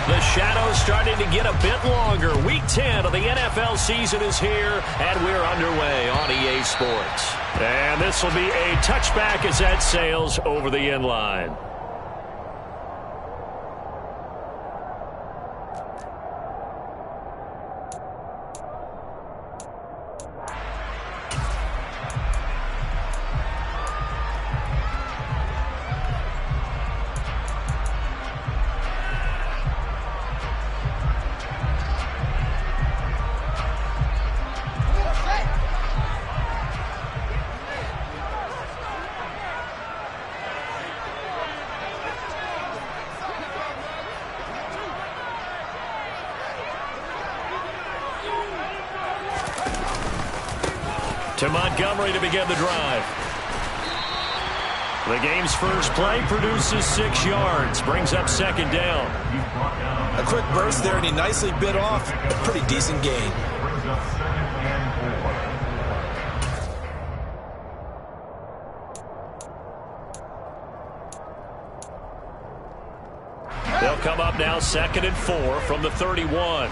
The shadow's starting to get a bit longer. Week 10 of the NFL season is here, and we're underway on EA Sports. And this will be a touchback as that sails over the end line. To Montgomery to begin the drive. The game's first play produces 6 yards, brings up second down. A quick burst there, and he nicely bit off a pretty decent gain. They'll come up now 2nd and 4 from the 31.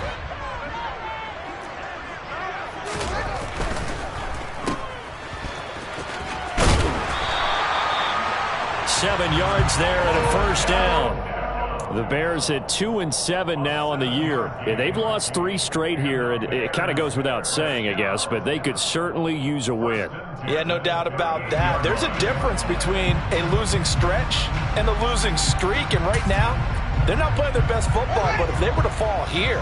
Seven yards there and a first down. The Bears at 2-7 now on the year. They've lost 3 straight here. It kind of goes without saying, I guess, but they could certainly use a win. Yeah, no doubt about that. There's a difference between a losing stretch and a losing streak, and right now, they're not playing their best football, but if they were to fall here,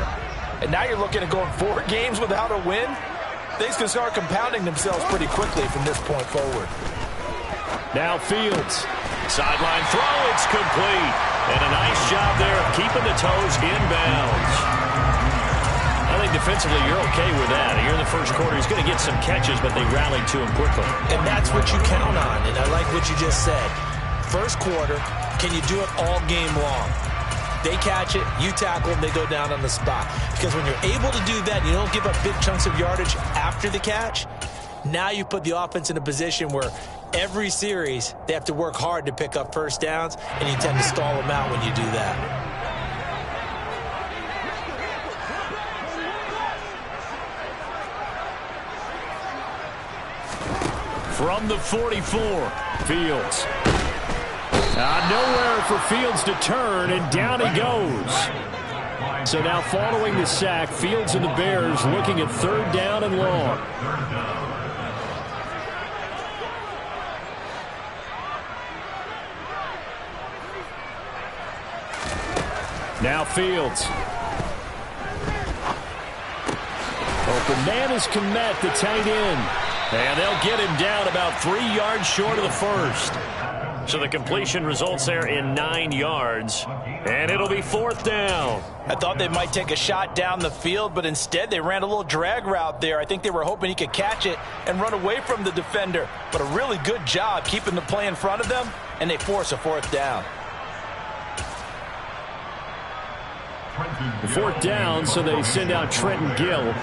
and now you're looking at going 4 games without a win, things can start compounding themselves pretty quickly from this point forward. Now Fields. Sideline throw, it's complete. And a nice job there of keeping the toes inbounds. I think defensively you're okay with that. Here in the first quarter, he's going to get some catches, but they rallied to him quickly. And that's what you count on, and I like what you just said. First quarter, can you do it all game long? They catch it, you tackle them, they go down on the spot. Because when you're able to do that, you don't give up big chunks of yardage after the catch, now you put the offense in a position where every series they have to work hard to pick up first downs, and you tend to stall them out when you do that. From the 44, Fields. Nowhere for Fields to turn, and down he goes. So now following the sack, Fields and the Bears looking at 3rd down and long. Now Fields. Open man is Kmet, the tight end. And they'll get him down about 3 yards short of the first. So the completion results there in 9 yards. And it'll be 4th down. I thought they might take a shot down the field, but instead they ran a little drag route there. I think they were hoping he could catch it and run away from the defender. But a really good job keeping the play in front of them, and they force a 4th down. 4th down, so they send out Trenton Gill.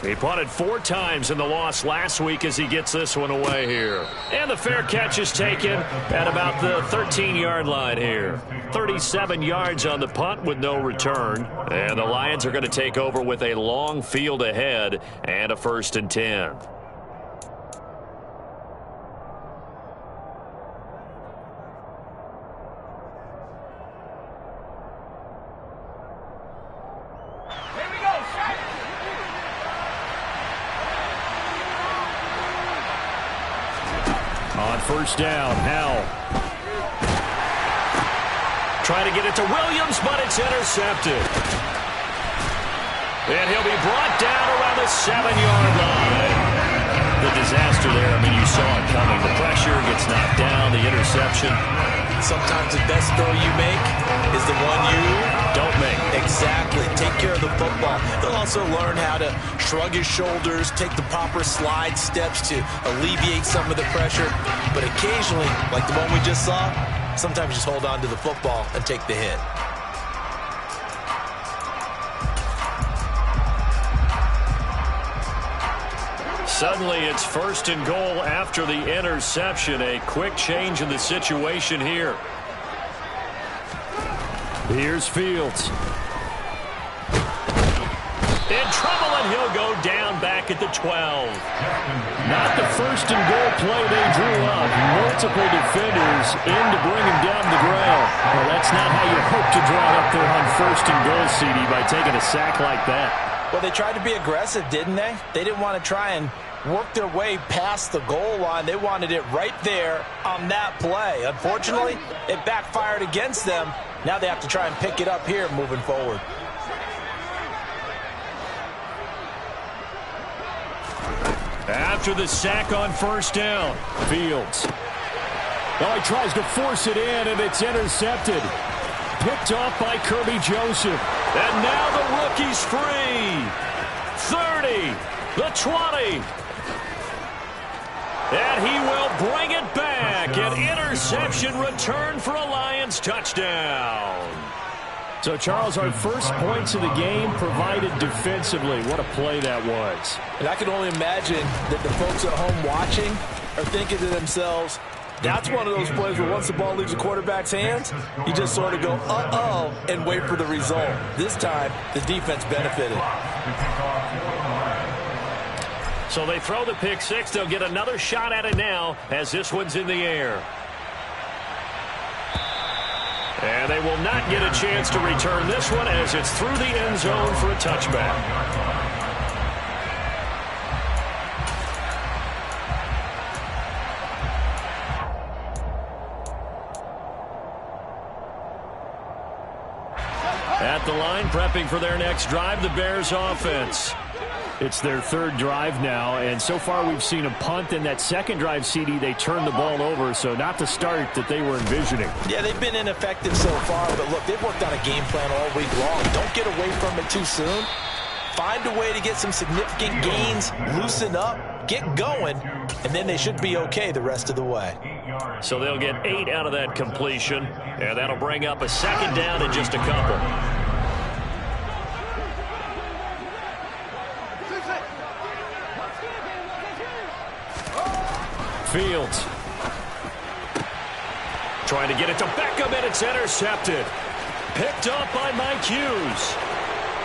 He punted 4 times in the loss last week as he gets this one away here. And the fair catch is taken at about the 13-yard line here. 37 yards on the punt with no return. And the Lions are going to take over with a long field ahead and a 1st and 10. On 1st down, Howell. Trying to get it to Williams, but it's intercepted. And he'll be brought down around the 7-yard line. The disaster there, I mean, you saw it coming. The pressure gets knocked down, the interception. Sometimes the best throw you make is the one you don't make. Exactly. Take care of the football. He'll also learn how to shrug his shoulders, take the proper slide steps to alleviate some of the pressure. But occasionally, like the one we just saw, sometimes just hold on to the football and take the hit. Suddenly, it's 1st and goal after the interception. A quick change in the situation here. Here's Fields. In trouble, and he'll go down back at the 12. Not the first and goal play they drew up. Multiple defenders in to bring him down the ground. Well, that's not how you hope to draw it up there on first and goal, CD, by taking a sack like that. Well, they tried to be aggressive, didn't they? They didn't want to try and work their way past the goal line. They wanted it right there on that play. Unfortunately, it backfired against them. Now they have to try and pick it up here moving forward. After the sack on first down, Fields. Oh, he tries to force it in, and it's intercepted. Picked off by Kirby Joseph. And now the rookie's free. 30, the 20. And he will bring it back. An interception return for a Lions touchdown. So, Charles, our first points of the game provided defensively. What a play that was. And I can only imagine that the folks at home watching are thinking to themselves, that's one of those plays where once the ball leaves the quarterback's hands, you just sort of go, uh-oh, and wait for the result. This time, the defense benefited. So they throw the pick six. They'll get another shot at it now as this one's in the air. And they will not get a chance to return this one as it's through the end zone for a touchback. At the line, prepping for their next drive, the Bears offense. It's their third drive now, and so far we've seen a punt. In that second drive, CD, they turned the ball over, so not the start that they were envisioning. Yeah, they've been ineffective so far, but look, they've worked on a game plan all week long. Don't get away from it too soon. Find a way to get some significant gains, loosen up, get going, and then they should be okay the rest of the way. So they'll get 8 out of that completion, and that'll bring up a second down in just a couple. Fields trying to get it to Beckham, and it's intercepted. Picked up by Mike Hughes.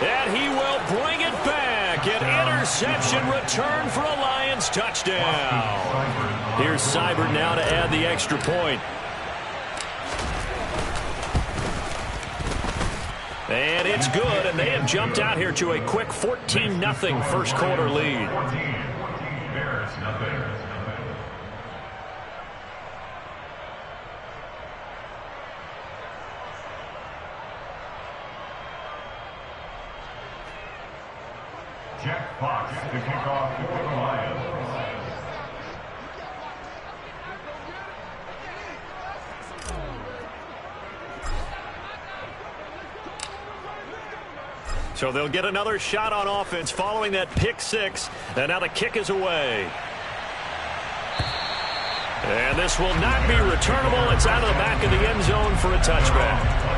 And he will bring it back. An interception return for a Lions touchdown. Here's Seibert now to add the extra point. And it's good, and they have jumped out here to a quick 14-0 first quarter lead. Jack Fox to kick off for the Lions. So they'll get another shot on offense following that pick six. And now the kick is away. And this will not be returnable. It's out of the back of the end zone for a touchback.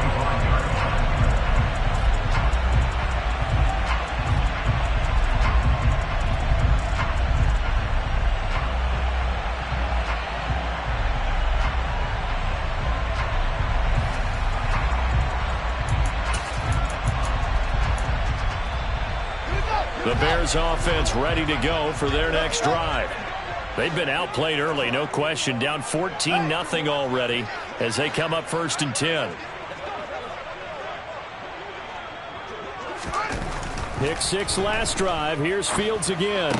The Bears offense ready to go for their next drive. They've been outplayed early, no question. Down 14-0 already as they come up 1st and 10. Pick six last drive. Here's Fields again.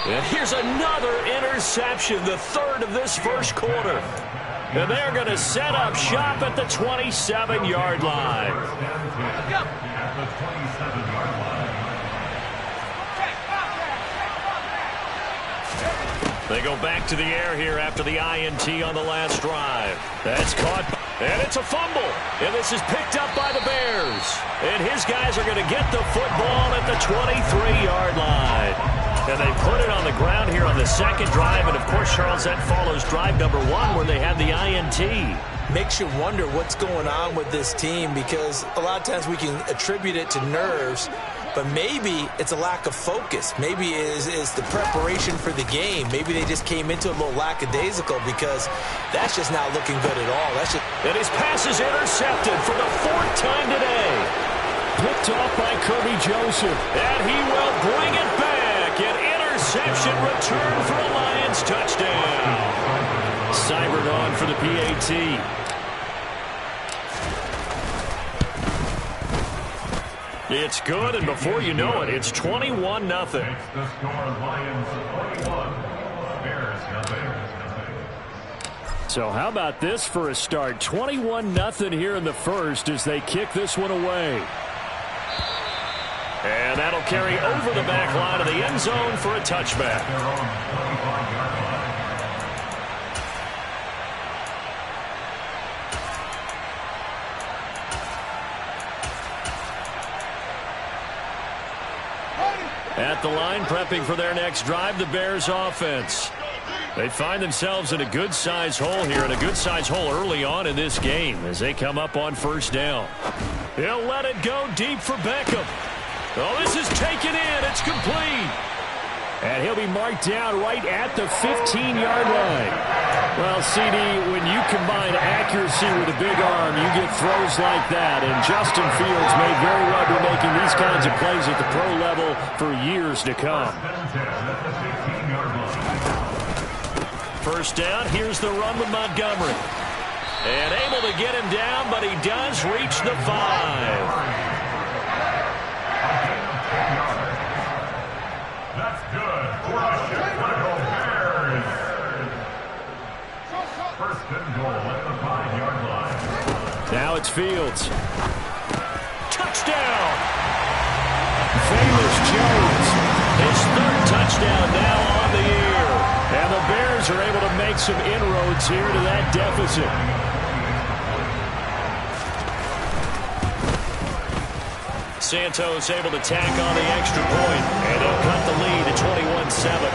And here's another interception, the third of this first quarter. And they're going to set up shop at the 27-yard line. At the 27-yard line. They go back to the air here after the INT on the last drive. That's caught, and it's a fumble. And this is picked up by the Bears. And his guys are going to get the football at the 23-yard line. And they put it on the ground here on the second drive. And, of course, Charles, that follows drive number 1 where they had the INT. Makes you wonder what's going on with this team, because a lot of times we can attribute it to nerves. but maybe it's a lack of focus. Maybe it's the preparation for the game. Maybe they just came into it a little lackadaisical because that's just not looking good at all. And his pass is intercepted for the 4th time today. Picked off by Kirby Joseph. And he will bring it back. An interception return for a Lions touchdown. Seibert on for the PAT. It's good, and before you know it, it's 21-0. The score, Lions 21, Bears nothing. So how about this for a start? 21-0 here in the first as they kick this one away. And that'll carry over the back line of the end zone for a touchback. At the line, prepping for their next drive, the Bears offense. They find themselves in a good-sized hole here, and a good-sized hole early on in this game as they come up on first down. He'll let it go deep for Beckham. Oh, this is taken in. It's complete. And he'll be marked down right at the 15-yard line. Well, CD, when you combine accuracy with a big arm, you get throws like that. And Justin Fields may very well be making these kinds of plays at the pro level for years to come. First down, here's the run with Montgomery. And able to get him down, but he does reach the 5. That's good for the Chicago Bears. First and goal at the 5-yard line. Now it's Fields. Touchdown! Famous Jones. His 3rd touchdown now on the year. And the Bears are able to make some inroads here to that deficit. Santos able to tack on the extra point, and they'll cut the lead to 21-7.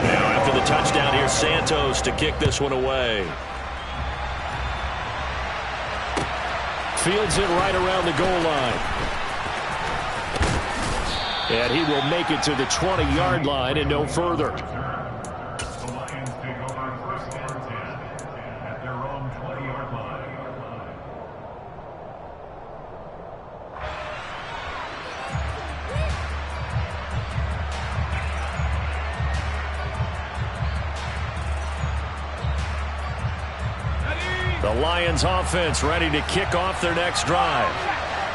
Now after the touchdown, here's Santos to kick this one away. Fields it right around the goal line. And he will make it to the 20-yard line and no further. The Lions take over first and 10 at their own 20-yard line. The Lions offense ready to kick off their next drive.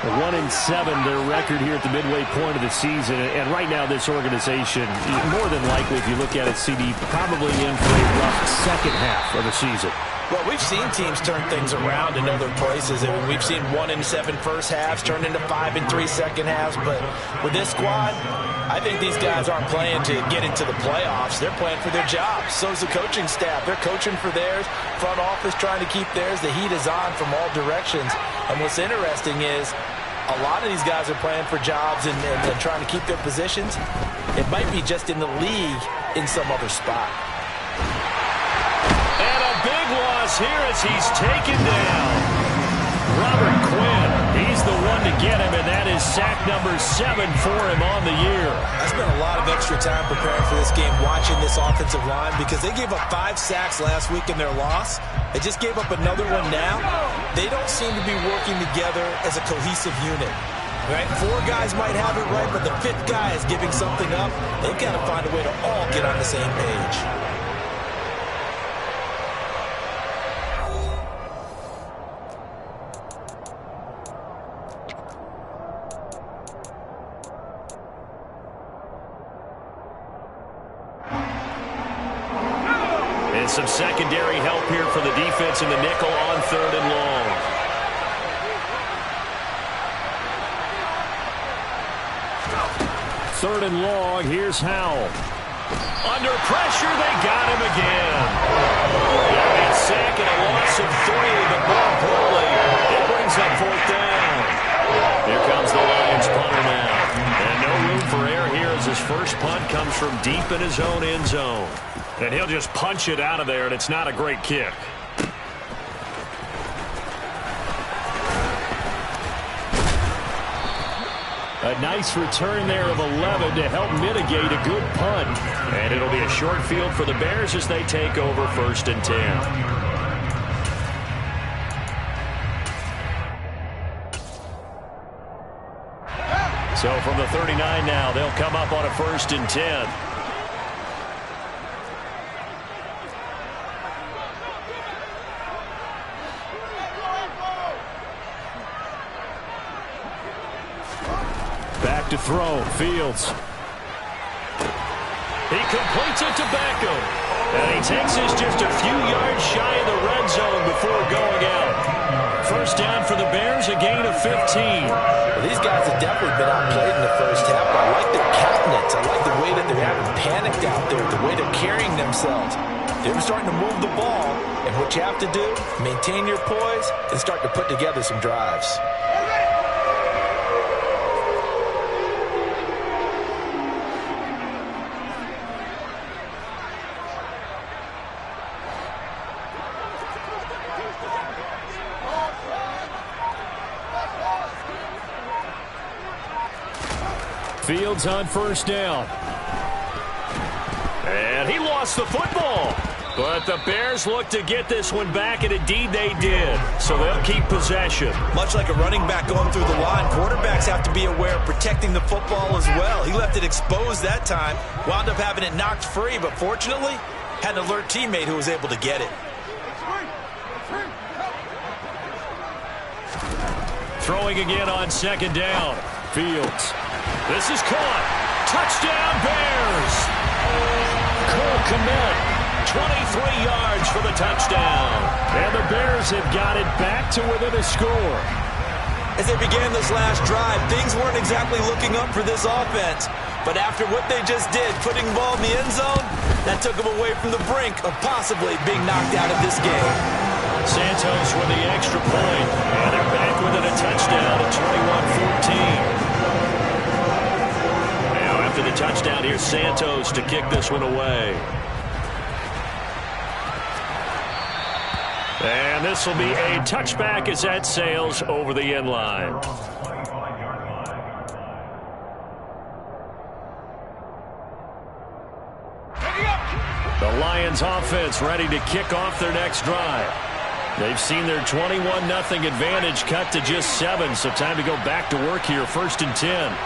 1-7 their record here at the midway point of the season. And right now this organization, more than likely if you look at it, CD, probably in for a rough second half of the season. Well, we've seen teams turn things around in other places. I mean, we've seen 1-7 first halves turn into 5-3 second halves. But with this squad, I think these guys aren't playing to get into the playoffs. They're playing for their jobs. So is the coaching staff. They're coaching for theirs. Front office trying to keep theirs. The heat is on from all directions. And what's interesting is a lot of these guys are playing for jobs and trying to keep their positions. It might be just in the league in some other spot. And a big loss here as he's taken down. Robert Quinn, he's the one to get him, and that is sack number 7 for him on the year. I spent a lot of extra time preparing for this game, watching this offensive line, because they gave up 5 sacks last week in their loss. They just gave up another one now. They don't seem to be working together as a cohesive unit. Right? 4 guys might have it right, but the 5th guy is giving something up. They've got to find a way to all get on the same page. And some secondary help here for the defense in the nickel on 3rd and long. Third and long, here's Howell. Under pressure, they got him again. A sack and a loss of 3, but more importantly, it brings up 4th down. Here comes the Lions punter now. And no room for error here as his first punt comes from deep in his own end zone. And he'll just punch it out of there, and it's not a great kick. A nice return there of 11 to help mitigate a good punt. And it'll be a short field for the Bears as they take over 1st and 10. So from the 39 now, they'll come up on a 1st and 10. Back to throw. Fields. He completes it to Beckham. And he takes this just a few yards shy of the red zone before going out. 1st down for the Bears, a gain of 15. Well, these guys have definitely been outplayed in the first half, but I like their countenance. I like the way that they're having panicked out there, the way they're carrying themselves. They're starting to move the ball, and what you have to do, maintain your poise and start to put together some drives. Fields on 1st down. And he lost the football. But the Bears look to get this one back, and indeed they did. So they'll keep possession. Much like a running back going through the line, quarterbacks have to be aware of protecting the football as well. He left it exposed that time, wound up having it knocked free, but fortunately had an alert teammate who was able to get it. Throwing again on 2nd down. Fields. This is caught. Touchdown, Bears. Cole Kmet, 23 yards for the touchdown. And the Bears have got it back to within a score. As they began this last drive, things weren't exactly looking up for this offense. But after what they just did, putting the ball in the end zone, that took them away from the brink of possibly being knocked out of this game. Santos with the extra point. And they're back within a touchdown at 21-14. After the touchdown, here's Santos to kick this one away. And this will be a touchback as that sails over the end line. The Lions offense ready to kick off their next drive. They've seen their 21-0 advantage cut to just 7, so time to go back to work here, 1st and 10.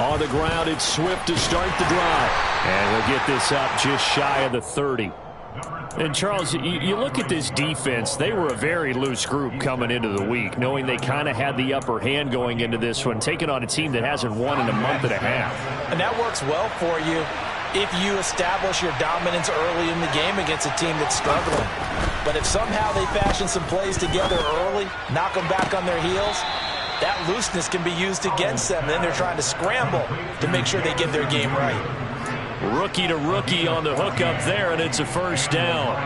On the ground, it's Swift to start the drive. And he'll get this up just shy of the 30. And, Charles, you look at this defense, they were a very loose group coming into the week, knowing they kind of had the upper hand going into this one, taking on a team that hasn't won in a month and a half. And that works well for you if you establish your dominance early in the game against a team that's struggling. But if somehow they fashion some plays together early, knock them back on their heels, that looseness can be used against them. Then they're trying to scramble to make sure they get their game right. Rookie to rookie on the hook up there, and it's a 1st down.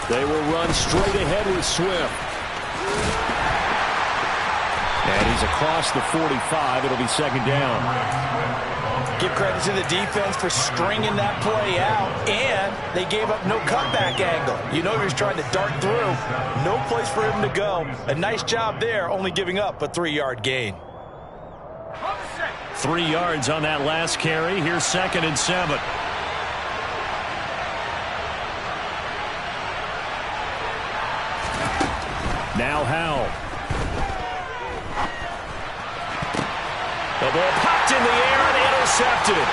They will run straight ahead with Swift. And he's across the 45. It'll be 2nd down. Give credit to the defense for stringing that play out, and they gave up no cutback angle. You know he was trying to dart through. No place for him to go. A nice job there, only giving up a 3-yard gain. 3 yards on that last carry. Here's 2nd and 7. Now Howell. The ball popped in the air and intercepted.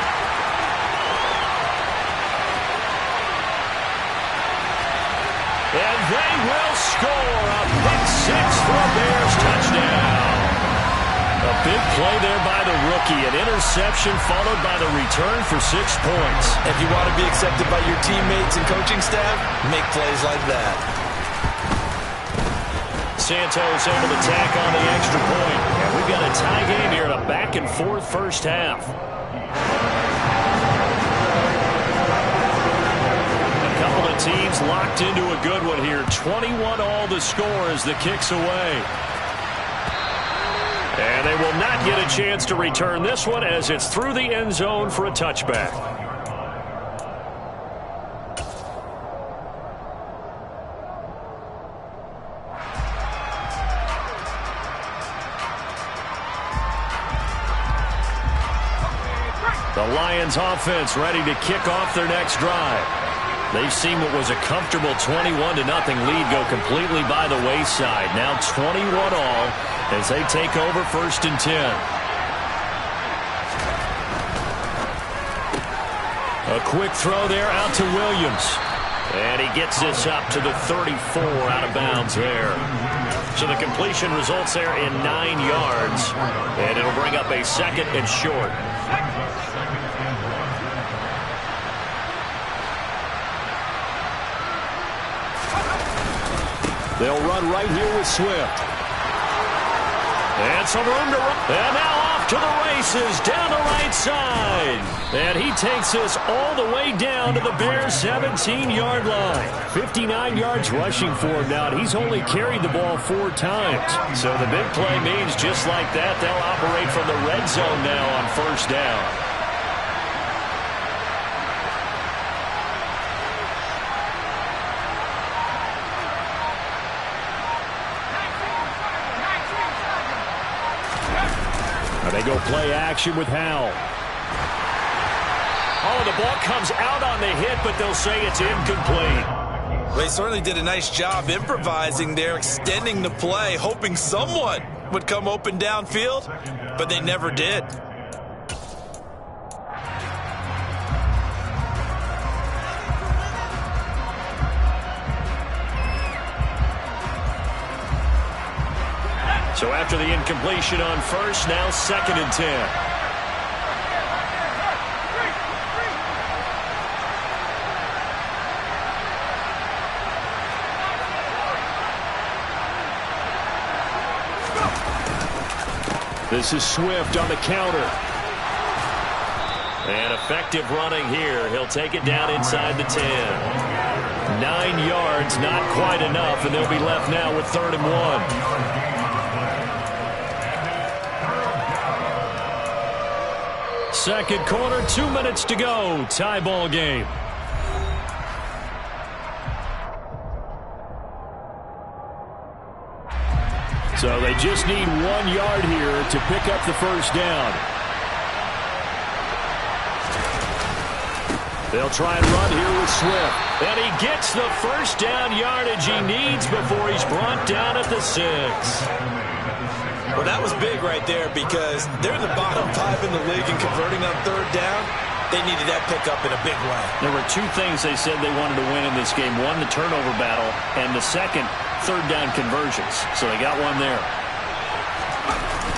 And they will score a pick 6 for a Bears touchdown. A big play there by the rookie. An interception followed by the return for 6 points. If you want to be accepted by your teammates and coaching staff, make plays like that. Santos able to tack on the extra point. And we've got a tie game here in a back-and-forth first half. A couple of Both teams locked into a good one here. 21 all the score as the kick's away. And they will not get a chance to return this one as it's through the end zone for a touchback. The Lions offense ready to kick off their next drive. They've seen what was a comfortable 21-0 lead go completely by the wayside. Now 21 all as they take over 1st and 10. A quick throw there out to Williams. And he gets this up to the 34 out of bounds there. So the completion results there in 9 yards. And it'll bring up a 2nd and short. They'll run right here with Swift. And some room to run. And now off to the races down the right side. And he takes this all the way down to the Bears' 17-yard line. 59 yards rushing for him now. And he's only carried the ball 4 times. So the big play means just like that, they'll operate from the red zone now on 1st down. They go play action with Howell. Oh, the ball comes out on the hit, but they'll say it's incomplete. They certainly did a nice job improvising there, extending the play, hoping someone would come open downfield, but they never did. So after the incompletion on 1st, now 2nd and 10. This is Swift on the counter. And effective running here. He'll take it down inside the 10. 9 yards, not quite enough, and they'll be left now with 3rd and 1. Second quarter, 2 minutes to go. Tie ball game. So they just need 1 yard here to pick up the 1st down. They'll try and run here with Swift. And he gets the 1st down yardage he needs before he's brought down at the 6. Well, that was big right there because they're in the bottom 5 in the league and converting on 3rd down. They needed that pickup in a big way. There were 2 things they said they wanted to win in this game. One, the turnover battle, and the second, 3rd down conversions. So they got one there.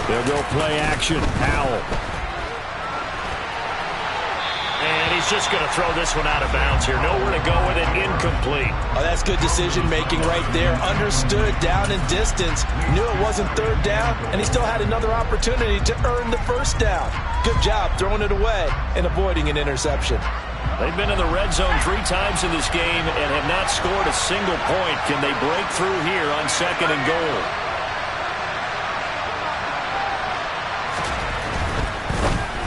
They'll go play action. Howell. And he's just going to throw this one out of bounds here. Nowhere to go with it. Incomplete. Oh, that's good decision-making right there. Understood down and distance. Knew it wasn't 3rd down, and he still had another opportunity to earn the 1st down. Good job throwing it away and avoiding an interception. They've been in the red zone 3 times in this game and have not scored a single point. Can they break through here on 2nd and goal?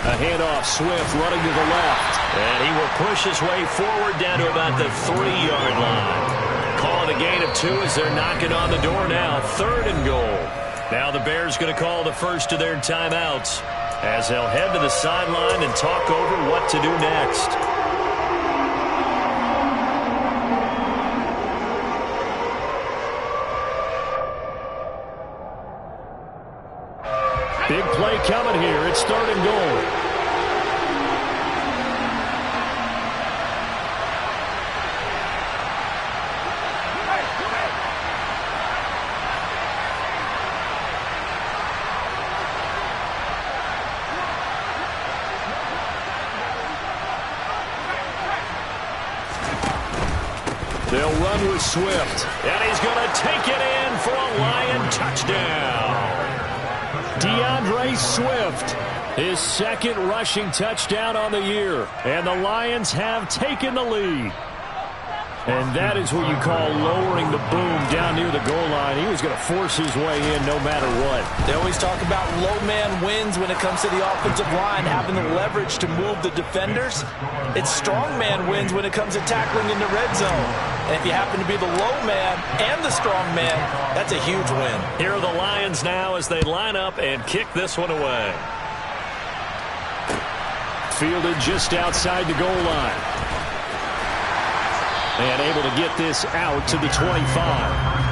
A handoff, Swift running to the left. And he will push his way forward down to about the 3-yard line. Call it a gain of 2 as they're knocking on the door now. 3rd and goal. Now the Bears going to call the first of their timeouts as they'll head to the sideline and talk over what to do next. Big play coming here. It's 3rd and goal. They'll run with Swift. And he's going to take it in for a Lion touchdown. DeAndre Swift, his 2nd rushing touchdown on the year. And the Lions have taken the lead. And that is what you call lowering the boom down near the goal line. He was going to force his way in no matter what. They always talk about low man wins when it comes to the offensive line, having the leverage to move the defenders. It's strong man wins when it comes to tackling in the red zone. And if you happen to be the low man and the strong man, that's a huge win. Here are the Lions now as they line up and kick this one away. Fielded just outside the goal line. And able to get this out to the 25.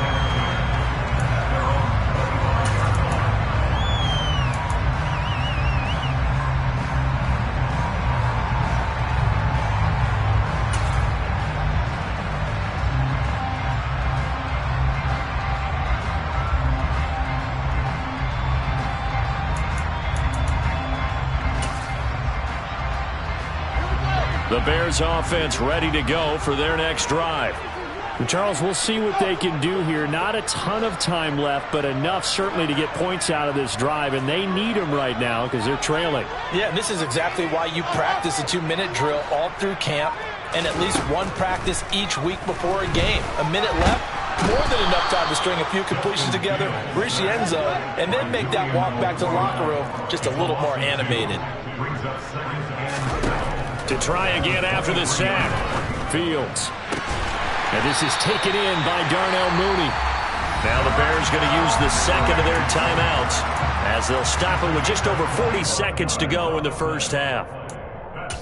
The Bears offense ready to go for their next drive. Charles, we'll see what they can do here. Not a ton of time left, but enough certainly to get points out of this drive, and they need them right now because they're trailing. Yeah, this is exactly why you practice a 2-minute drill all through camp and at least one practice each week before a game. A minute left, more than enough time to string a few completions together, reach the end zone, and then make that walk back to the locker room just a little more animated. To try again after the sack. Fields. And this is taken in by Darnell Mooney. Now the Bears going to use the second of their timeouts as they'll stop it with just over 40 seconds to go in the first half.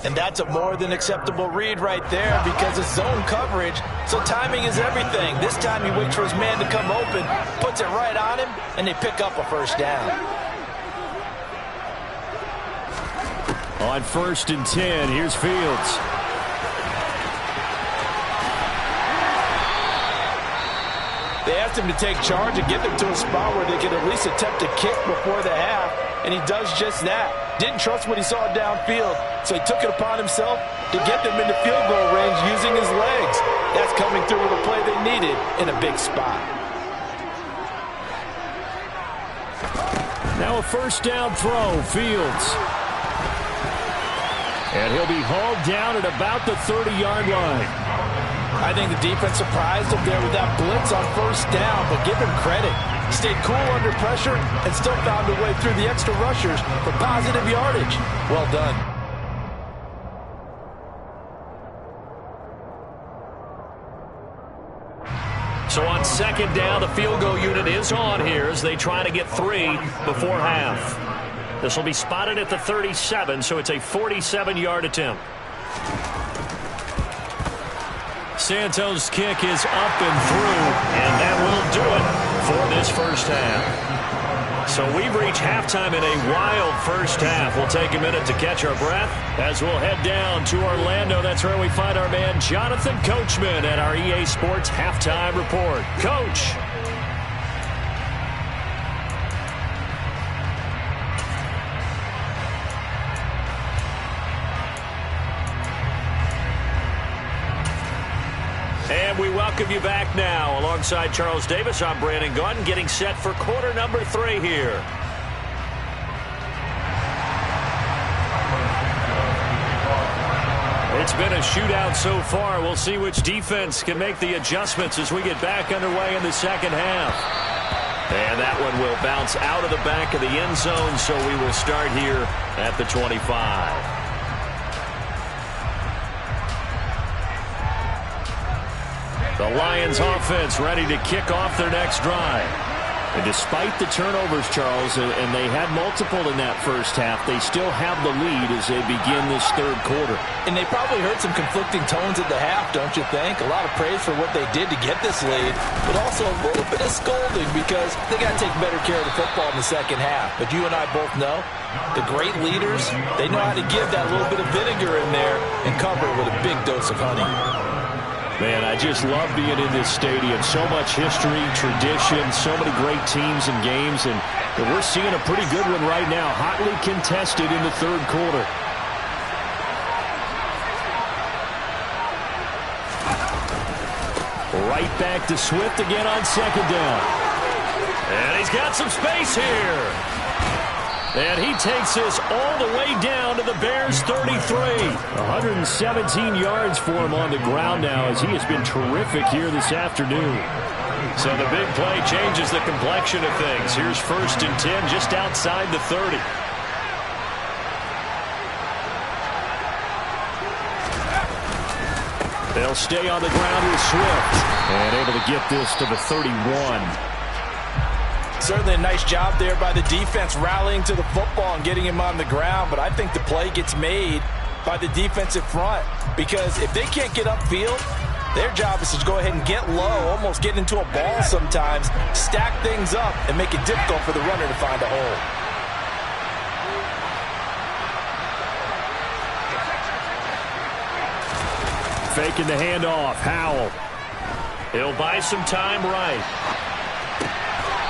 And that's a more than acceptable read right there because it's zone coverage, so timing is everything. This time he waits for his man to come open, puts it right on him, and they pick up a first down. On 1st and 10, here's Fields. They asked him to take charge and get them to a spot where they could at least attempt a kick before the half, and he does just that. Didn't trust what he saw downfield, so he took it upon himself to get them into field goal range using his legs. That's coming through with a play they needed in a big spot. Now a first down throw, Fields. And he'll be hauled down at about the 30-yard line. I think the defense surprised him there with that blitz on first down, but give him credit. Stayed cool under pressure and still found a way through the extra rushers for positive yardage. Well done. So on second down, the field goal unit is on here as they try to get 3 before half. This will be spotted at the 37, so it's a 47-yard attempt. Santos' kick is up and through, and that will do it for this first half. So we've reached halftime in a wild first half. We'll take a minute to catch our breath as we'll head down to Orlando. That's where we find our man Jonathan Coachman at our EA Sports Halftime Report. Coach. And we welcome you back now. Alongside Charles Davis, I'm Brandon Gaudin, getting set for quarter number 3 here. It's been a shootout so far. We'll see which defense can make the adjustments as we get back underway in the second half. And that one will bounce out of the back of the end zone, so we will start here at the 25. The Lions offense ready to kick off their next drive. And despite the turnovers, Charles, and they had multiple in that first half, they still have the lead as they begin this third quarter. And they probably heard some conflicting tones at the half, don't you think? A lot of praise for what they did to get this lead, but also a little bit of scolding because they got to take better care of the football in the second half. But you and I both know the great leaders, they know how to give that little bit of vinegar in there and cover it with a big dose of honey. Man, I just love being in this stadium. So much history, tradition, so many great teams and games, and we're seeing a pretty good one right now, hotly contested in the third quarter. Right back to Swift again on second down. And he's got some space here. And he takes this all the way down to the Bears' 33. 117 yards for him on the ground now as he has been terrific here this afternoon. So the big play changes the complexion of things. Here's 1st and 10 just outside the 30. They'll stay on the ground with Swift. And able to get this to the 31. Certainly a nice job there by the defense rallying to the football and getting him on the ground. But I think the play gets made by the defensive front. Because if they can't get upfield, their job is to go ahead and get low, almost get into a ball sometimes, stack things up, and make it difficult for the runner to find a hole. Faking the handoff. Howell. He'll buy some time right.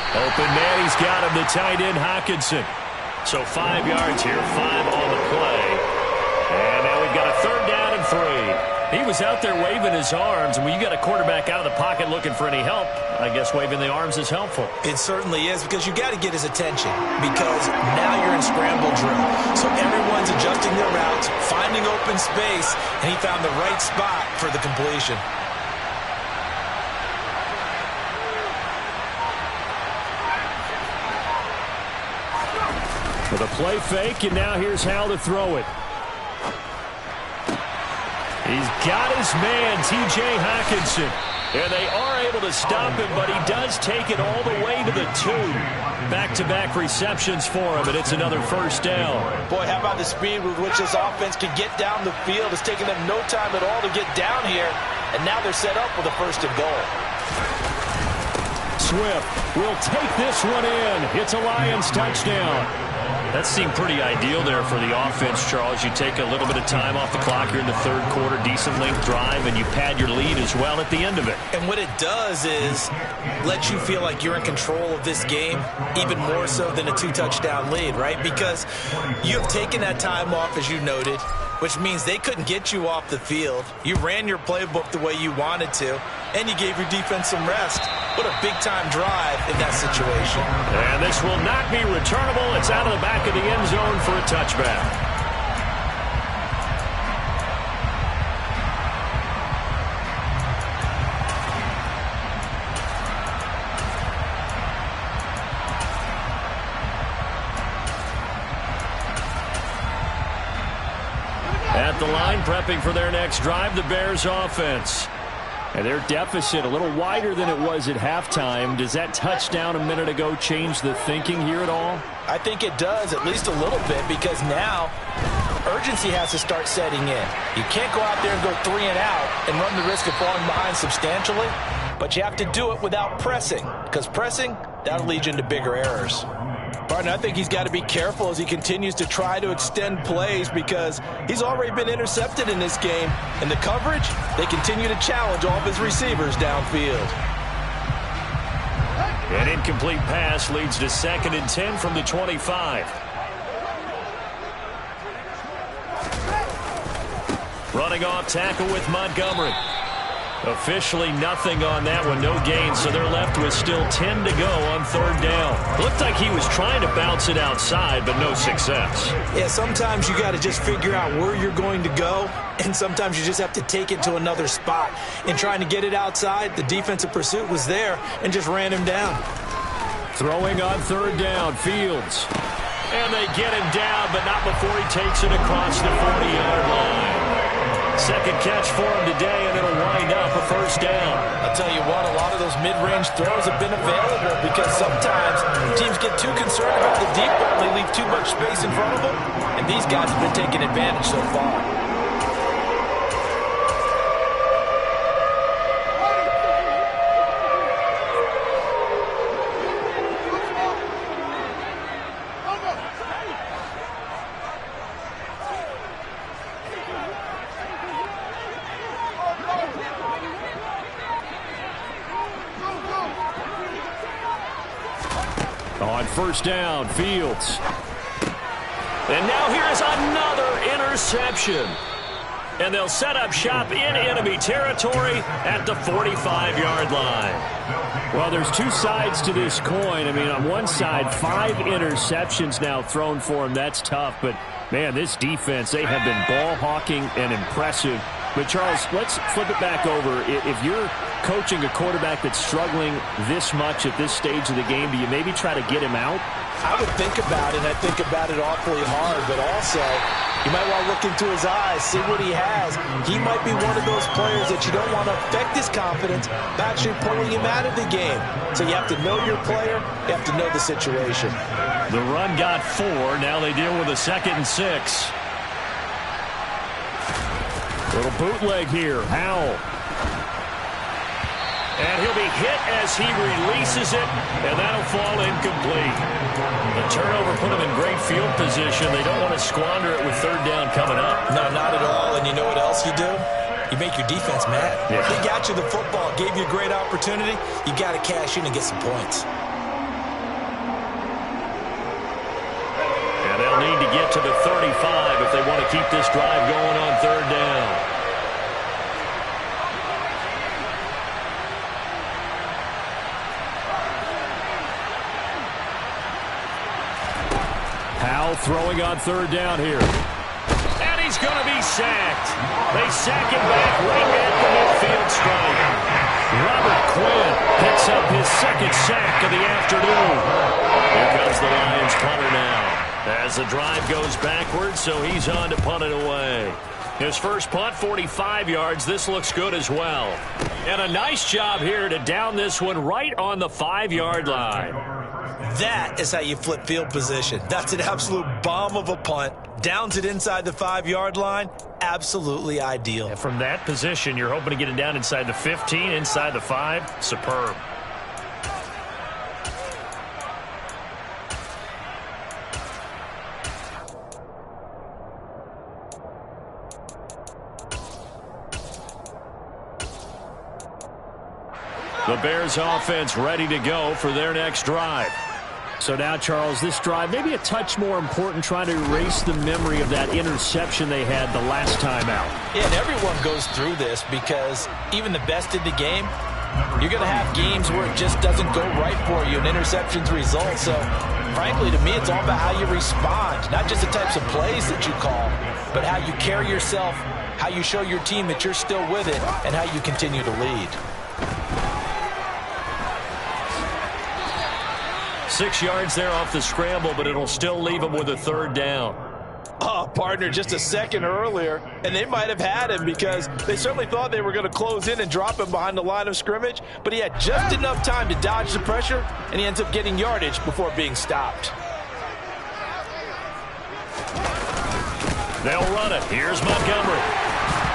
Open man, he's got him, the tight end, Hockenson. So 5 yards here, 5 on the play. And now we've got a 3rd down and 3. He was out there waving his arms, and when you got a quarterback out of the pocket looking for any help, I guess waving the arms is helpful. It certainly is, because you got to get his attention, because now you're in scramble drill. So everyone's adjusting their routes, finding open space, and he found the right spot for the completion. With a play fake, and now here's how to throw it. He's got his man, T.J. Hockenson. And they are able to stop him, but he does take it all the way to the 2. Back-to-back receptions for him, and it's another 1st down. Boy, how about the speed with which this offense can get down the field? It's taken them no time at all to get down here, and now they're set up with a 1st and goal. Swift will take this one in. It's a Lions touchdown. That seemed pretty ideal there for the offense, Charles. You take a little bit of time off the clock here in the 3rd quarter, decent length drive, and you pad your lead as well at the end of it. And what it does is let you feel like you're in control of this game, even more so than a 2-touchdown lead, right? Because you've taken that time off, as you noted, which means they couldn't get you off the field. You ran your playbook the way you wanted to, and you gave your defense some rest. What a big-time drive in that situation. And this will not be returnable. It's out of the back of the end zone for a touchback. At the line, prepping for their next drive, the Bears offense. And their deficit a little wider than it was at halftime. Does that touchdown a minute ago change the thinking here at all? I think it does, at least a little bit, because now urgency has to start setting in. You can't go out there and go 3 and out and run the risk of falling behind substantially, but you have to do it without pressing, because pressing, that'll lead you into bigger errors. Barton, I think he's got to be careful as he continues to try to extend plays, because he's already been intercepted in this game. And the coverage, they continue to challenge all of his receivers downfield. An incomplete pass leads to 2nd and 10 from the 25. Running off tackle with Montgomery. Officially nothing on that one, no gain, so they're left with still 10 to go on 3rd down. Looked like he was trying to bounce it outside, but no success. Yeah, sometimes you got to just figure out where you're going to go, and sometimes you just have to take it to another spot. In trying to get it outside, the defensive pursuit was there and just ran him down. Throwing on 3rd down, Fields. And they get him down, but not before he takes it across the 40-yard line. 2nd catch for him today, and it'll wind up a 1st down. I'll tell you what, a lot of those mid-range throws have been available, because sometimes teams get too concerned about the deep ball. They leave too much space in front of them, and these guys have been taking advantage so far. On 1st down, Fields. And now here's another interception. And they'll set up shop in enemy territory at the 45-yard line. Well, there's two sides to this coin. I mean, on one side, 5 interceptions now thrown for him. That's tough. But, man, this defense, they have been ball hawking and impressive. But, Charles, let's flip it back over. If you're coaching a quarterback that's struggling this much at this stage of the game, do you maybe try to get him out? I would think about it, and I think about it awfully hard, but also you might want to look into his eyes, see what he has. He might be one of those players that you don't want to affect his confidence by actually pulling him out of the game. So you have to know your player, you have to know the situation. The run got 4. Now they deal with a 2nd and 6. Little bootleg here. Howell. And he'll be hit as he releases it, and that'll fall incomplete. The turnover put him in great field position. They don't want to squander it with 3rd down coming up. No, not at all. And you know what else you do? You make your defense mad. Yeah. They got you the football, gave you a great opportunity. You got to cash in and get some points. And they'll need to get to the 35 if they want to keep this drive going on 3rd down. Throwing on 3rd down here. And he's going to be sacked. They sack him back right at the midfield stripe. Robert Quinn picks up his 2nd sack of the afternoon. Here comes the Lions punter now. As the drive goes backwards, so he's on to punt it away. His first punt, 45 yards. This looks good as well. And a nice job here to down this one right on the 5-yard line. That is how you flip field position. That's an absolute bomb of a punt. Downs it inside the 5-yard line. Absolutely ideal. And from that position, you're hoping to get it down inside the 15, inside the 5. Superb. The Bears offense ready to go for their next drive. So now, Charles, this drive maybe a touch more important, trying to erase the memory of that interception they had the last time out. Yeah, and everyone goes through this because even the best in the game, you're going to have games where it just doesn't go right for you and interceptions result. So, frankly, to me, it's all about how you respond, not just the types of plays that you call, but how you carry yourself, how you show your team that you're still with it, and how you continue to lead. 6 yards there off the scramble, but it'll still leave him with a 3rd down. Oh, partner, just a second earlier, and they might have had him because they certainly thought they were going to close in and drop him behind the line of scrimmage, but he had just enough time to dodge the pressure, and he ends up getting yardage before being stopped. They'll run it. Here's Montgomery.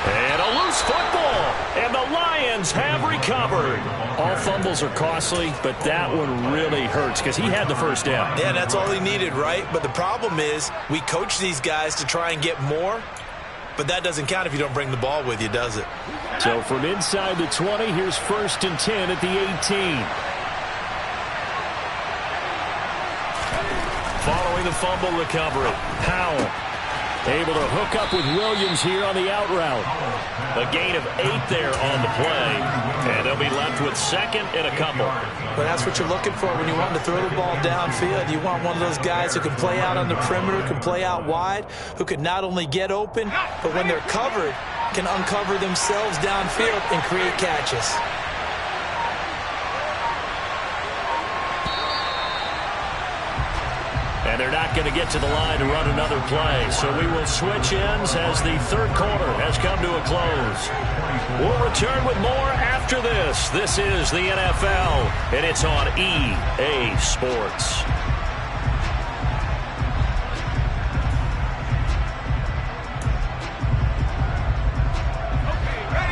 And a loose football, and the Lions have recovered. All fumbles are costly, but that one really hurts because he had the 1st down. Yeah, that's all he needed, right? But the problem is we coach these guys to try and get more, but that doesn't count if you don't bring the ball with you, does it? So from inside the 20, here's 1st and 10 at the 18. Following the fumble recovery, Powell able to hook up with Williams here on the out route. A gain of 8 there on the play, and they'll be left with 2nd and a couple. But that's what you're looking for when you want to throw the ball downfield. You want one of those guys who can play out on the perimeter, can play out wide, who can not only get open, but when they're covered, can uncover themselves downfield and create catches. And they're not going to get to the line to run another play. So we will switch ends as the 3rd quarter has come to a close. We'll return with more after this. This is the NFL, and it's on EA Sports.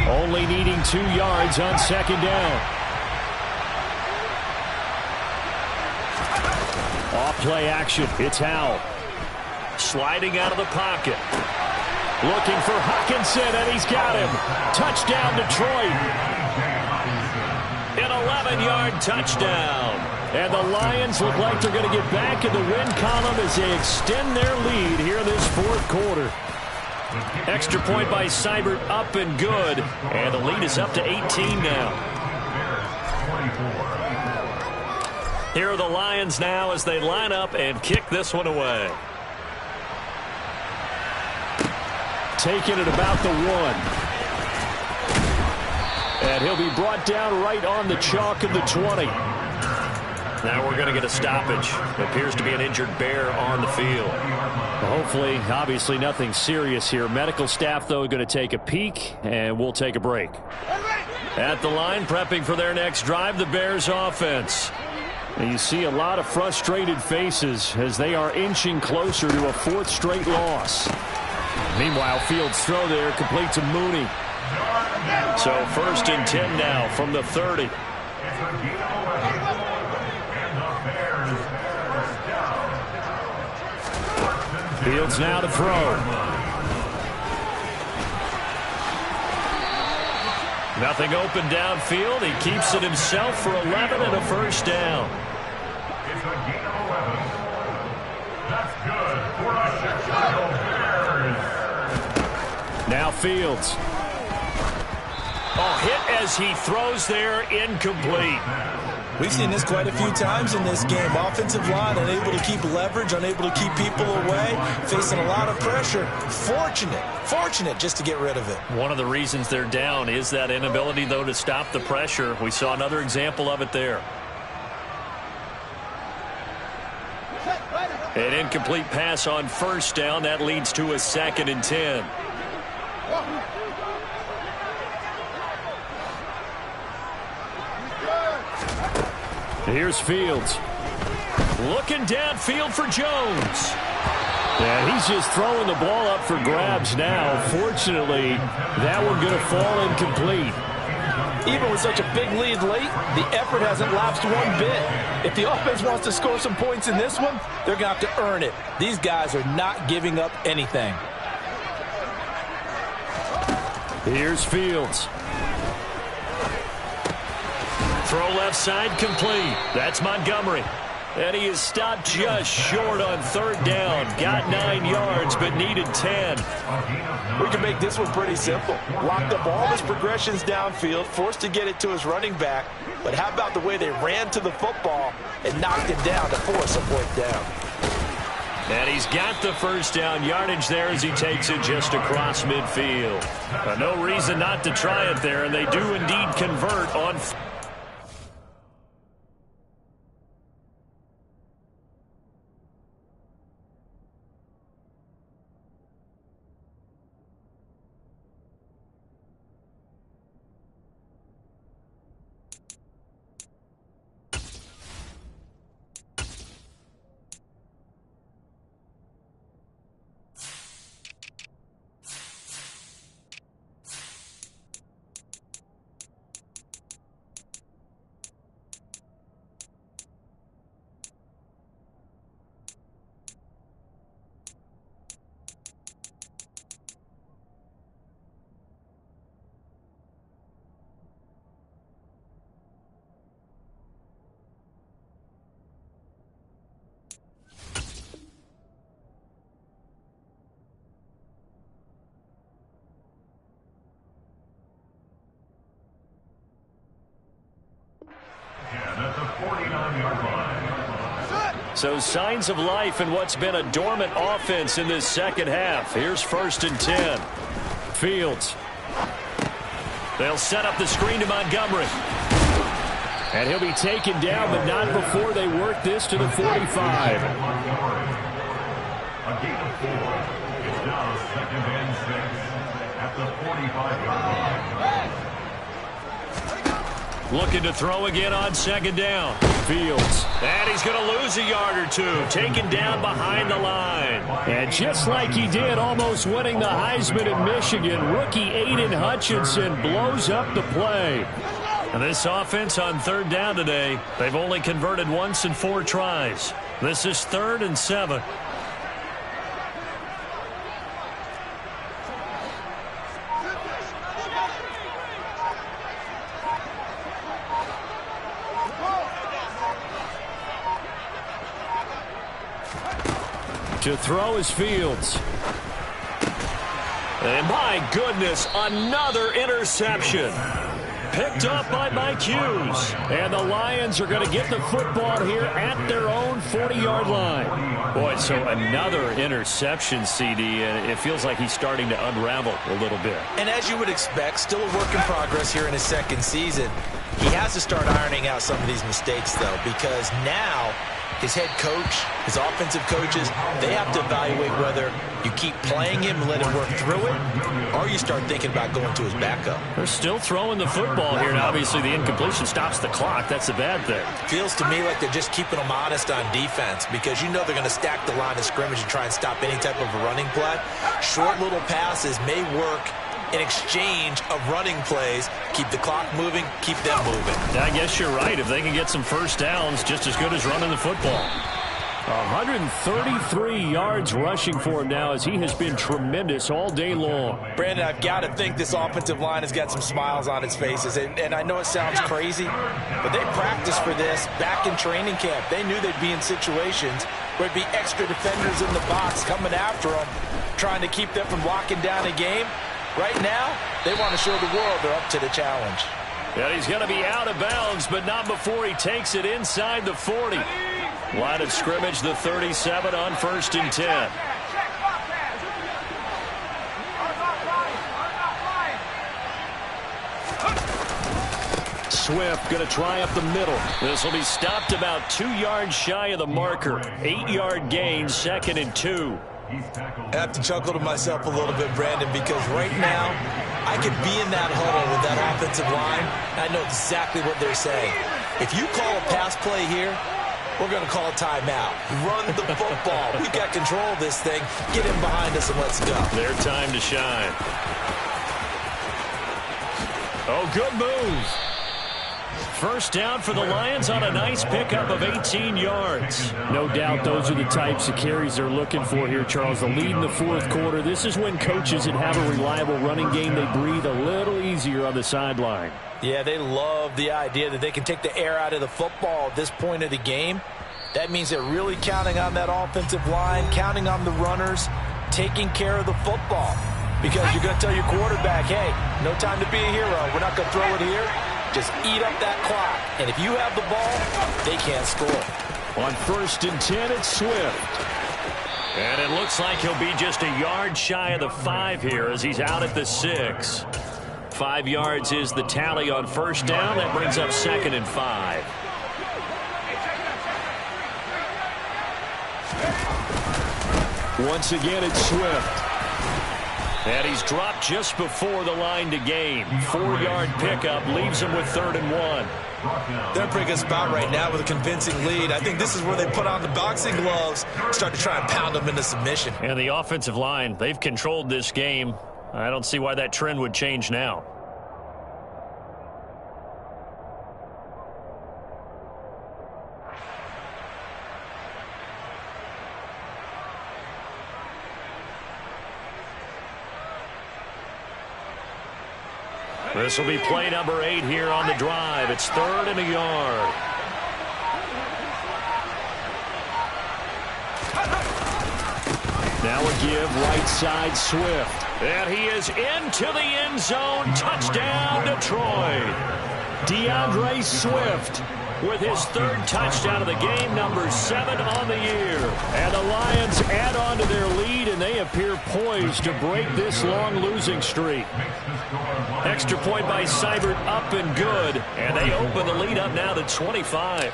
Only needing 2 yards on 2nd down. Off-play action. It's Howell. Sliding out of the pocket. Looking for Hockenson, and he's got him. Touchdown, Detroit. An 11-yard touchdown. And the Lions look like they're going to get back in the win column as they extend their lead here in this 4th quarter. Extra point by Seibert, up and good. And the lead is up to 18 now. Here are the Lions now as they line up and kick this one away. Taking it about the 1. And he'll be brought down right on the chalk of the 20. Now we're going to get a stoppage. It appears to be an injured Bear on the field. Hopefully, obviously nothing serious here. Medical staff, though, going to take a peek, and we'll take a break. At the line, prepping for their next drive, the Bears offense. And you see a lot of frustrated faces as they are inching closer to a 4th straight loss. Meanwhile, Fields' throw there completes a Mooney. So 1st and 10 now from the 30. Fields now to throw. Nothing open downfield. He keeps it himself for 11 and a 1st down. It's a gain of 11. That's good for the Chicago Bears. Now Fields. Oh, hit as he throws there, incomplete. We've seen this quite a few times in this game. Offensive line unable to keep leverage, unable to keep people away, facing a lot of pressure. Fortunate just to get rid of it. One of the reasons they're down is that inability, though, to stop the pressure. We saw another example of it there. An incomplete pass on 1st down. That leads to a 2nd and 10. Here's Fields. Looking downfield for Jones. Yeah, he's just throwing the ball up for grabs now. Fortunately, that one going to fall incomplete. Even with such a big lead late, the effort hasn't lapsed one bit. If the offense wants to score some points in this one, they're going to have to earn it. These guys are not giving up anything. Here's Fields. Throw left side complete. That's Montgomery. And he is stopped just short on 3rd down. Got 9 yards, but needed 10. We can make this one pretty simple. Locked up all his progressions downfield, forced to get it to his running back. But how about the way they ran to the football and knocked him down to force a 4th down? And he's got the 1st down yardage there as he takes it just across midfield. No reason not to try it there, and they do indeed convert on. So signs of life in what's been a dormant offense in this 2nd half. Here's 1st and 10. Fields. They'll set up the screen to Montgomery. And he'll be taken down, but not before they work this to the 45. A gain of 4. It's now 2nd and 6 at the 45-yard line. Looking to throw again on 2nd down. Fields. And he's going to lose a yard or 2. Taken down behind the line. And just like he did, almost winning the Heisman in Michigan, rookie Aiden Hutchinson blows up the play. And this offense on 3rd down today, they've only converted once in 4 tries. This is 3rd and 7. To throw is Fields. And my goodness, another interception. Picked up by Mike Hughes. And the Lions are going to get the football here at their own 40-yard line. Boy, so another interception, CD, and it feels like he's starting to unravel a little bit. And as you would expect, still a work in progress here in his second season. He has to start ironing out some of these mistakes, though, because now his head coach, his offensive coaches, they have to evaluate whether you keep playing him and let him work through it, or you start thinking about going to his backup. They're still throwing the football here, and obviously the incompletion stops the clock. That's a bad thing. Feels to me like they're just keeping them honest on defense, because you know they're going to stack the line of scrimmage and try and stop any type of a running play. Short little passes may work in exchange of running plays. Keep the clock moving, keep them moving. I guess you're right. If they can get some first downs, just as good as running the football. 133 yards rushing for him now, as he has been tremendous all day long. Brandon, I've got to think this offensive line has got some smiles on its faces. And I know it sounds crazy, but they practiced for this back in training camp. They knew they'd be in situations where it'd be extra defenders in the box coming after them, trying to keep them from locking down a game. Right now, they want to show the world they're up to the challenge. And he's going to be out of bounds, but not before he takes it inside the 40. Line of scrimmage, the 37 on 1st and 10. Swift going to try up the middle. This will be stopped about 2 yards shy of the marker. 8-yard gain, 2nd and 2. I have to chuckle to myself a little bit, Brandon, because right now I could be in that huddle with that offensive line, and I know exactly what they're saying. If you call a pass play here, we're going to call a timeout. Run the football. We've got control of this thing. Get in behind us and let's go. Their time to shine. Oh, good move. First down for the Lions on a nice pickup of 18 yards. No doubt those are the types of carries they're looking for here, Charles. The lead in the fourth quarter. This is when coaches that have a reliable running game, they breathe a little easier on the sideline. Yeah, they love the idea that they can take the air out of the football at this point of the game. That means they're really counting on that offensive line, counting on the runners, taking care of the football. Because you're going to tell your quarterback, hey, no time to be a hero. We're not going to throw it here. Just eat up that clock. And if you have the ball, they can't score. On 1st and 10, it's Swift. And it looks like he'll be just a yard shy of the 5 here as he's out at the 6. 5 yards is the tally on first down. That brings up 2nd and 5. Once again, it's Swift. And he's dropped just before the line to gain. 4-yard pickup leaves him with 3rd and 1. They're in a pretty good spot right now with a convincing lead. I think this is where they put on the boxing gloves, start to try and pound them into submission. And the offensive line, they've controlled this game. I don't see why that trend would change now. This will be play number 8 here on the drive. It's 3rd and a yard. Now a give, right side Swift. And he is into the end zone. Touchdown, Detroit. DeAndre Swift with his 3rd touchdown of the game, number 7 on the year. And the Lions add on to their lead, and they appear poised to break this long losing streak. Extra point by Seibert, up and good. And they open the lead up now to 25.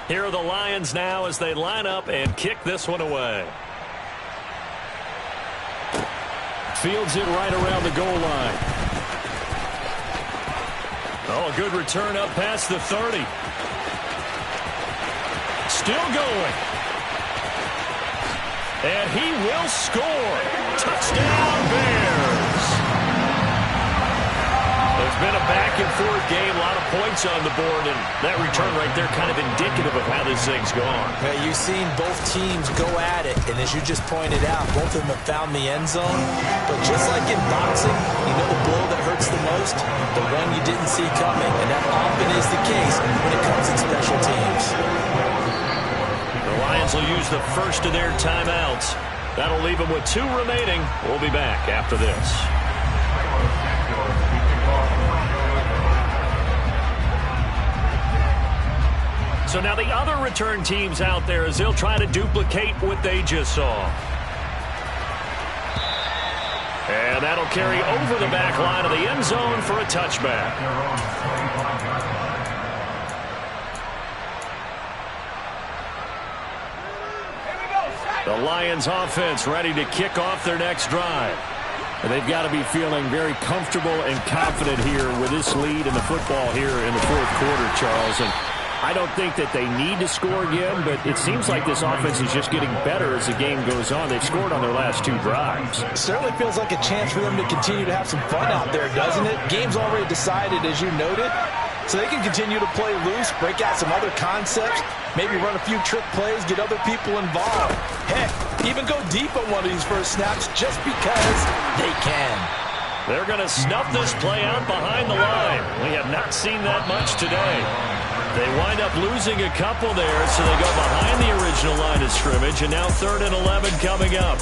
Here are the Lions now as they line up and kick this one away. Fields it right around the goal line. Oh, a good return up past the 30. Still going. And he will score. Touchdown, Bears. It's been a back-and-forth game, a lot of points on the board, and that return right there kind of indicative of how this thing's gone. Yeah, you've seen both teams go at it, and as you just pointed out, both of them have found the end zone. But just like in boxing, you know the blow that hurts the most? The one you didn't see coming, and that often is the case when it comes in special teams. The Lions will use the first of their timeouts. That'll leave him with 2 remaining. We'll be back after this. So now the other return teams out there as they'll try to duplicate what they just saw. And that'll carry over the back line of the end zone for a touchback. The Lions offense ready to kick off their next drive. And they've got to be feeling very comfortable and confident here with this lead in the football here in the fourth quarter, Charles. And I don't think that they need to score again, but it seems like this offense is just getting better as the game goes on. They've scored on their last 2 drives. It certainly feels like a chance for them to continue to have some fun out there, doesn't it? Game's already decided, as you noted, so they can continue to play loose, break out some other concepts, maybe run a few trick plays, get other people involved. Heck, even go deep on one of these first snaps just because they can. They're going to snuff this play out behind the line. We have not seen that much today. They wind up losing a couple there, so they go behind the original line of scrimmage, and now 3rd and 11 coming up.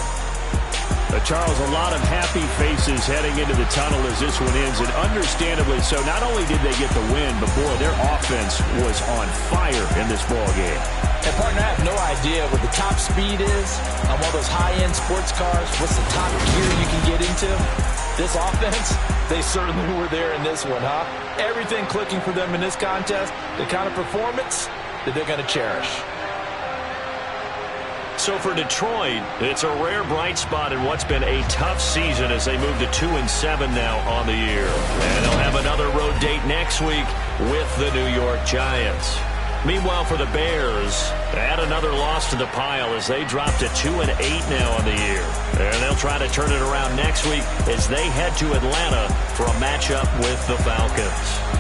Charles, a lot of happy faces heading into the tunnel as this one ends, and understandably so. Not only did they get the win, but boy, their offense was on fire in this ball game. And partner, I have no idea what the top speed is on one of those high-end sports cars. What's the top gear you can get into? This offense, they certainly were there in this one, huh? Everything clicking for them in this contest, the kind of performance that they're going to cherish. So for Detroit, it's a rare bright spot in what's been a tough season as they move to 2-7 now on the year. And they'll have another road date next week with the New York Giants. Meanwhile, for the Bears, add another loss to the pile as they drop to 2-8 now on the year. And they'll try to turn it around next week as they head to Atlanta for a matchup with the Falcons.